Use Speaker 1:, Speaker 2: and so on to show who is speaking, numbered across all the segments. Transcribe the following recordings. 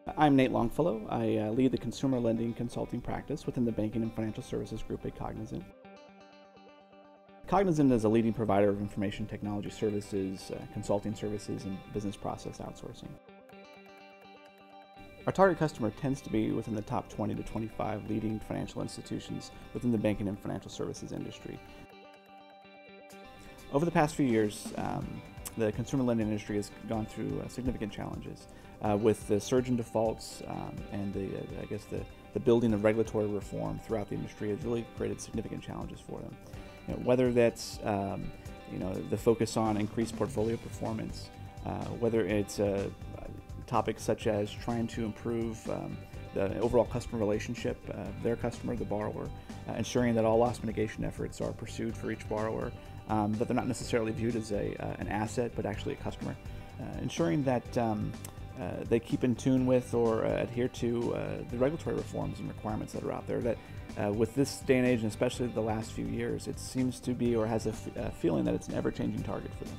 Speaker 1: I'm Nate Longfellow. I lead the consumer lending consulting practice within the banking and financial services group at Cognizant. Cognizant is a leading provider of information technology services, consulting services, and business process outsourcing. Our target customer tends to be within the top 20 to 25 leading financial institutions within the banking and financial services industry. Over the past few years, the consumer lending industry has gone through significant challenges with the surge in defaults and the building of regulatory reform throughout the industry has really created significant challenges for them. Whether that's the focus on increased portfolio performance, whether it's topics such as trying to improve the overall customer relationship, their customer, the borrower, ensuring that all loss mitigation efforts are pursued for each borrower, that they're not necessarily viewed as an asset but actually a customer, ensuring that they keep in tune with or adhere to the regulatory reforms and requirements that are out there. That with this day and age, and especially the last few years, it seems to be or has a feeling that it's an ever-changing target for them.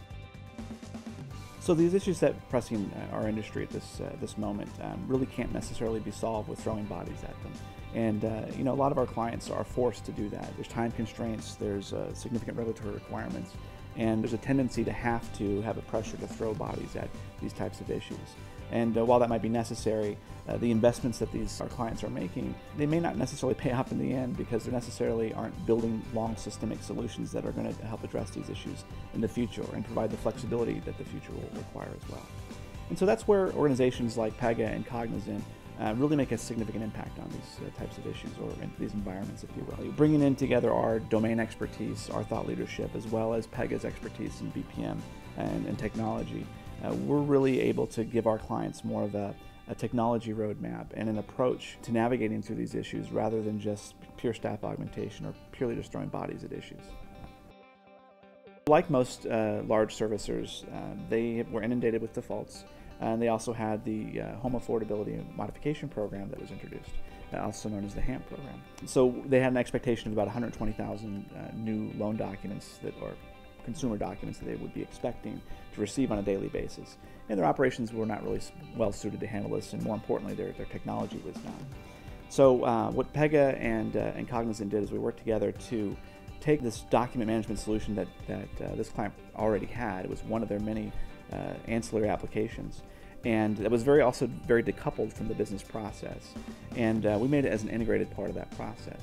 Speaker 1: So these issues that are pressing our industry at this moment really can't necessarily be solved with throwing bodies at them. And a lot of our clients are forced to do that. There's time constraints, there's significant regulatory requirements, and there's a tendency to have a pressure to throw bodies at these types of issues. And while that might be necessary, the investments that our clients are making, they may not necessarily pay off in the end because they necessarily aren't building long systemic solutions that are going to help address these issues in the future and provide the flexibility that the future will require as well. And so that's where organizations like Pega and Cognizant really make a significant impact on these types of issues or in these environments, if you will. Bringing in together our domain expertise, our thought leadership, as well as Pega's expertise in BPM and technology, we're really able to give our clients more of a technology roadmap and an approach to navigating through these issues rather than just pure staff augmentation or purely just throwing bodies at issues. Like most large servicers, they were inundated with defaults, and they also had the Home Affordability Modification Program that was introduced, also known as the HAMP program. So they had an expectation of about 120,000 new loan documents or consumer documents that they would be expecting to receive on a daily basis. And their operations were not really well suited to handle this, and more importantly, their technology was not. So what Pega and Cognizant did is we worked together to take this document management solution that this client already had. It was one of their many ancillary applications, and it was also very decoupled from the business process, and we made it as an integrated part of that process.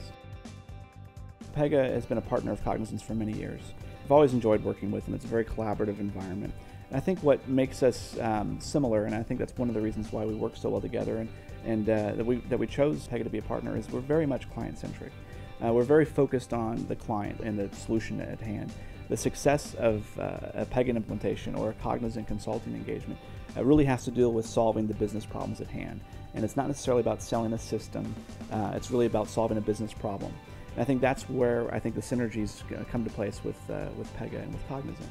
Speaker 1: Pega has been a partner of Cognizant's for many years. I've always enjoyed working with them. It's a very collaborative environment. And I think what makes us similar, and I think that's one of the reasons why we work so well together and that we chose Pega to be a partner, is we're very much client-centric. We're very focused on the client and the solution at hand. The success of a Pega implementation or a Cognizant consulting engagement really has to deal with solving the business problems at hand. And it's not necessarily about selling a system, it's really about solving a business problem. And I think that's where the synergies come to place with Pega and with Cognizant.